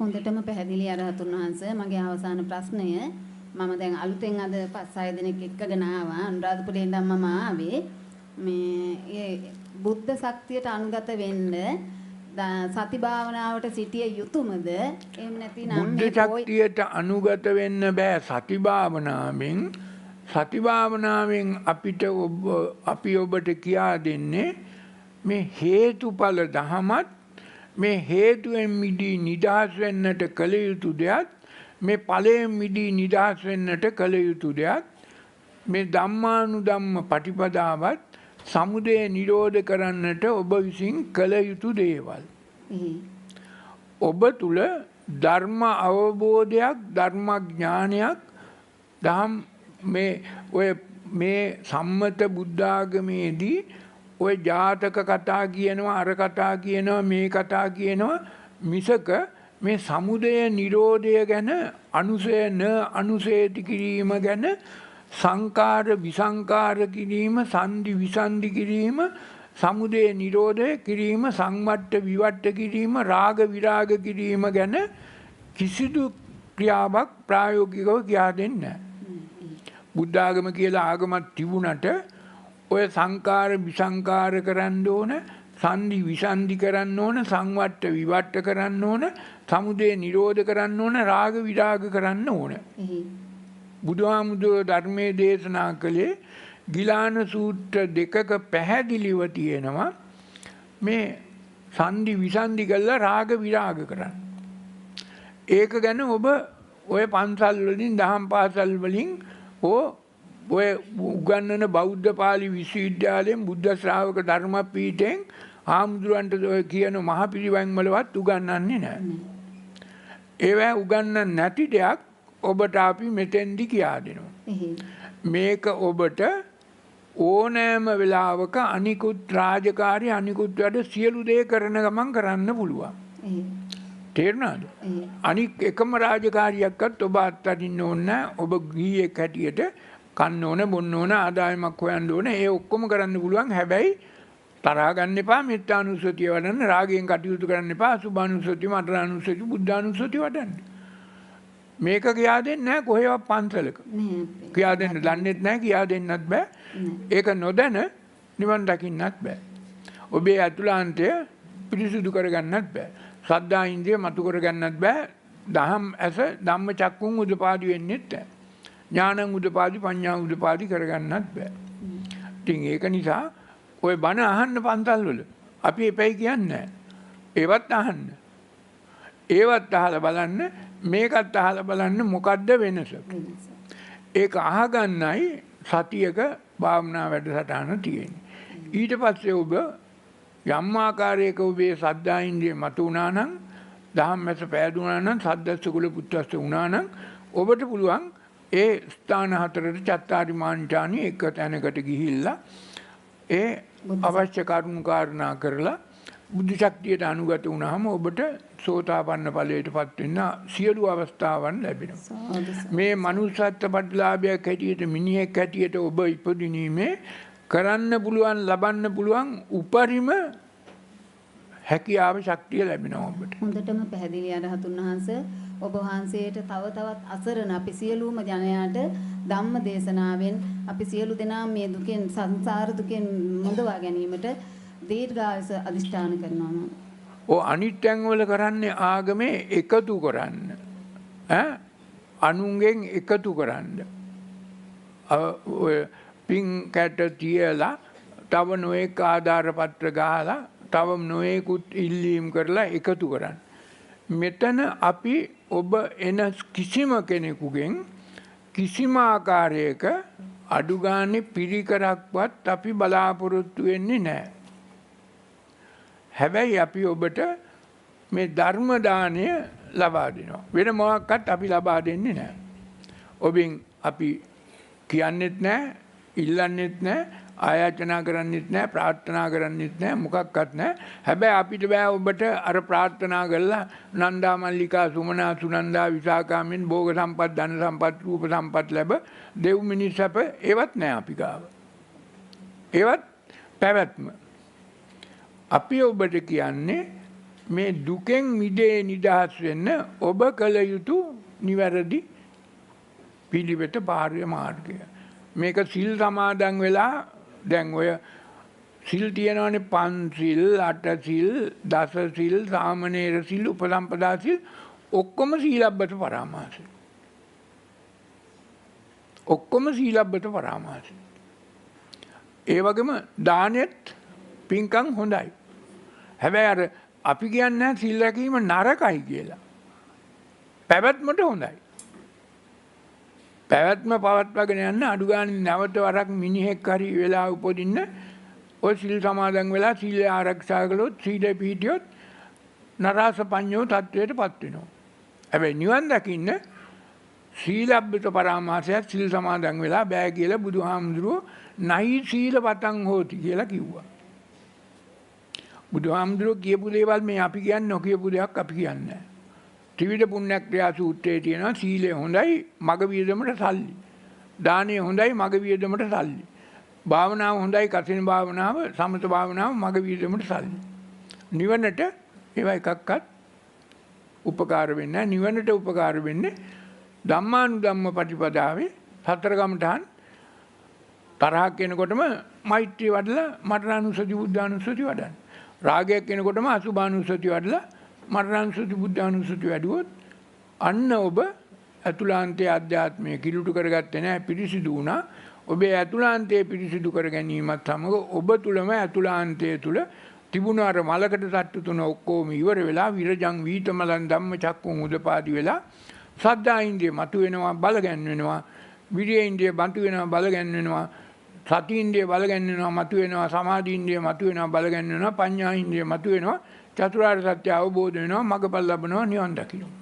හොඳටම පැහැදිලි අරහතුන් වහන්සේ. මගේ අවසාන ප්‍රශ්නය මම දැන් අලුතෙන් අද 5-6 දිනක් එක්කගෙන ආවා. අනුරාධපුරේ ඉඳන් මම ආවේ. මේ බුද්ධ ශක්තියට අනුගත වෙන්න සති භාවනාවට සිටිය යුතුයමද? එහෙම නැතිනම් බුද්ධ ශක්තියට අනුගත වෙන්න බෑ සති භාවනාවෙන්. සති භාවනාවෙන් අපි ඔබට කියා දෙන්නේ මේ හේතුඵල දහමත් මේ හේතුවෙන් මිදී නිදහස් වෙන්නට කළ යුතු දෙයක් මේ ඵලයෙන් මිදී නිදහස් වෙන්නට කළ යුතු දෙයක් මේ ධම්මානුධම්ම පටිපදාවත් සමුදය නිරෝධ කරන්නට ඔබ විසින් කළ යුතු දේවල්. ඔබ තුල ධර්ම අවබෝධයක් ධර්මඥානයක් දහම් මේ සම්මත බුද්ධාගමේදී ඔය ජාතක කතා කියනවා අර කතා කියනවා මේ කතා කියනවා මිසක මේ සමුදය නිරෝධය ගැන අනුසය න අනුසේති කිරීම ගැන සංකාර විසංකාර කිරීම සන්ධි විසන්ධි කිරීම සමුදය නිරෝධය කිරීම සංවට්ට විවට්ට කිරීම රාග විරාග කිරීම ගැන කිසිදු ක්‍රියාවක් ප්‍රායෝගිකව කියා දෙන්නේ නැහැ. බුද්ධාගම කියලා ආගමක් තිබුණට ඔය සංකාර විසංකාර කරන්න ඕන සන්ධි විසන්ධි කරන්න ඕන සංවට්ට විවට්ට කරන්න ඕන සමුදය නිරෝධ කරන්න ඕන රාග විරාග කරන්න ඕන. බුදුහාමුදුරුවෝ ධර්මයේ දේශනා කළේ ගිලාන සූත්‍ර දෙකක පැහැදිලිව තියෙනවා මේ සන්ධි විසන්ධි කළා රාග විරාග කරන්න. ඒක ගැන ඔබ ඔය පන්සල් වලින් දහම් පාසල් වලින් ඔය උගන්වන බෞද්ධ පාලි විශ්වවිද්‍යාලයෙන් බුද්ධ ශ්‍රාවක ධර්ම පීඨයෙන් ආමුදුරන්ට ඔය කියන මහ පිරිවැන් වලවත් උගන්වන්නේ නැහැ. ඒවා උගන්වන්නේ නැති දෙයක් ඔබට අපි මෙතෙන්දි කියා දෙනවා. මේක ඔබට ඕනෑම වෙලාවක අනිකුත් රාජකාරී අනිකුත් වැඩ සියලු දේ කරන ගමන් කරන්න පුළුවන්. තේරුණාද? අනික් එකම රාජකාරියක්වත් ඔබ අත්අරින්න ඕනේ නැහැ. ඔබ ගිහියෙක් හැටියට කන්න ඕන බොන්න ඕන ආදායමක් හොයන්න ඕන ඒ ඔක්කොම කරන්න පුළුවන්. හැබැයි තරහ ගන්න එපා මෙත්තානුස්සතිය වඩන්න රාගයෙන් කටයුතු කරන්න එපා අසුභානුස්සතිය මරණානුස්සතිය බුද්ධානුස්සතිය වඩන්න. මේක කියා දෙන්නේ නැහැ කොහෙවත් පන්සලක. කියා දෙන්න දන්නෙත් නැහැ කියා දෙන්නත් බෑ. ඒක නොදැන නිවන් දකින්නත් බෑ. ඔබේ අතුලාන්තය පිරිසුදු කරගන්නත් බෑ. සද්ධා ඉන්ද්‍රිය මතු කරගන්නත් බෑ. දහම් ඇස ධම්ම චක්කුන් උදපාදි වෙන්නෙත් නැහැ. ඥානං උදපාදි පඤ්ඤා උදපාදි කරගන්නත් බෑ. ඉතින් ඒක නිසා ඔය බණ අහන්න පන්සල් වල අපි එපැයි කියන්නේ නැහැ. ඒවත් අහන්න. ඒවත් අහලා බලන්න මේකත් අහලා බලන්න මොකද්ද වෙනස. ඒක අහගන්නයි සතියක භාවනා වැඩසටහන තියෙන්නේ. ඊට පස්සේ ඔබ යම් ආකාරයක ඔබේ සද්ධා ඉන්ද්‍රිය මතු වුණා නම් ධම්මස පෑදුණා නම් සද්දස්ස කුල පුත්තස්ස වුණා නම් ඔබට පුළුවන් ඒ ස්ථාන හතරට චත්තාරි මාංචානි එක තැනකට ගිහිල්ලා ඒ අවශ්‍ය කරුණු කාරණා කරලා බුද්ධ ශක්තියට අනුගත වුණාම ඔබට සෝතාපන්න ඵලයටපත් වෙන්න සියලු අවස්ථාවන් ලැබෙනවා. මේ මනුෂ්‍යත්ව ප්‍රතිලාභයක් හැටියට මිනිහෙක් හැටියට ඔබ ඉපදිනීමේ කරන්න පුළුවන් ලබන්න පුළුවන් උපරිම හැකියාව ශක්තිය ලැබෙනවා ඔබට. හොඳටම පැහැදිලි අරහතුන් වහන්සේ. ඔබ වහන්සේට තව තවත් අසරණ අපි සියලුම ජනයාට ධම්ම දේශනාවෙන් අපි සියලු දෙනා මේ දුකෙන් සංසාර දුකෙන් මුදවා ගැනීමට දීර්ඝායස අධිෂ්ඨාන කරනවා. අනිත් තැන්වල කරන්නේ ආගමේ එකතු කරන්න. අනුන්ගෙන් එකතු කරන්න. ඔය පින් කැට තියලා තව නොයෙක් ආධාර පත්‍ර ගහලා තව නොයෙකුත් ඉල්ලීම් කරලා එකතු කරන්න. මෙතන අපි ඔබ එන කිසිම කෙනෙකුගෙන් කිසිම ආකාරයක අඩු ගානේ පිරිකරක්වත් අපි බලාපොරොත්තු වෙන්නේ නැහැ. හැබැයි අපි ඔබට මේ ධර්ම දාණය ලබා දෙනවා. වෙන මොකක්වත් අපි ලබා දෙන්නේ නැහැ. ඔබෙන් අපි කියන්නෙත් නැහැ, ඉල්ලන්නෙත් නැහැ, ආයාචනා කරන්නෙත් නැහැ, ප්‍රාර්ථනා කරන්නෙත් නැහැ, මොකක්වත් නැහැ. හැබැයි අපිට බෑ ඔබට අර ප්‍රාර්ථනා කරලා නන්දා මල්ලිකා සුමනා සුනන්දා විසාකාමින් භෝග සම්පත් ධන සම්පත් රූප සම්පත් ලැබ දෙව් මිනිස් අප ඒවත් නැහැ අපි ගාව. ඒවත් පැවැත්ම. අපි ඔබට කියන්නේ මේ දුකෙන් මිදේ නිදහස් වෙන්න ඔබ කළ යුතු නිවැරදි පිළිවෙත පාරය මාර්ගය. මේක සිල් සමාදන් වෙලා දැන් ඔය සිල් තියෙනවනේ පන්සිල්, අටසිල්, දසසිල්, සාමණේර සිල්, උපසම්පදා සිල් ඔක්කොම සීලබ්බත පරාමාසයි. ඔක්කොම සීලබ්බත පරාමාසයි. ඒ වගේම දානෙත් පින්කම් හොඳයි. හැබැයි අර අපි කියන්නේ සිල් රැකීම නරකයි කියලා. පැවැත්මට හොඳයි. පැවැත්ම පවත්වාගෙන යන්න අඩු ගානේ නැවත වරක් මිනිහෙක් හරි වෙලා උපදින්න ඔය සිල් සමාදන් වෙලා සීලය ආරක්ෂා කළොත් සීලය පිහිටියොත් නරාස පඤ්ඤෝ තත්වයටපත් වෙනවා. හැබැයි නිවන් දකින්න සීලබ්බත පරාමාසයත් සිල් සමාදන් වෙලා බෑ කියලා බුදුහාමුදුරුවෝ නහි සීල පතං හෝති කියලා කිව්වා. බුදුහාමුදුරුවෝ කියපු දේවල් මේ අපි කියන්නේ නොකියපු දෙයක් අපි කියන්නේ නැහැ. ත්‍රිවිධ පුණ්‍යක්‍රියා සූත්‍රයේ තියෙනවා සීලය හොඳයි මග වියදමට සල්ලි. දානය හොඳයි මග වියදමට සල්ලි. භාවනාව හොඳයි කසින භාවනාව සමත භාවනාව මග වියදමට සල්ලි. නිවනට ඒවා එකක්වත් උපකාර වෙන්නේ නැහැ. නිවනට උපකාර වෙන්නේ ධම්මානුධම්ම පටිපදාවේ සතර කමඨහන් තරහක් එනකොටම මෛත්‍රිය වඩලා මරණානුස්සති බුද්ධානුස්සති වඩන්න. රාගයක් එනකොටම අසුභානුස්සති වඩලා මරණානුස්සති බුද්ධානුස්සති වැඩුවොත් අන්න ඔබ අතුලාන්තයේ අධ්‍යාත්මය කිලුට කරගත්තේ නැහැ පිරිසිදු වුණා. ඔබේ අතුලාන්තයේ පිරිසිදු කර ගැනීමත් සමග ඔබ තුලම අතුලාන්තයේ තුල තිබුණ අර මලකට සට්ටු තුන ඔක්කොම ඉවර වෙලා විරජං වීතමලං ධම්ම චක්කුං උදපාදි වෙලා සද්ධා ඉන්ද්‍රිය මතු වෙනවා බල ගැන්වෙනවා. විරිය ඉන්ද්‍රිය මතු වෙනවා බල ගැන්වෙනවා. සති ඉන්ද්‍රිය බල ගැන්වෙනවා මතු වෙනවා. සමාධි ඉන්ද්‍රිය මතු වෙනවා බල ගැන්වෙනවා. පඤ්ඤා ඉන්ද්‍රිය මතු වෙනවා. චතුරාර්ය සත්‍ය අවබෝධ වෙනවා. මගපල් ලැබෙනවා නිවන් දකිනවා.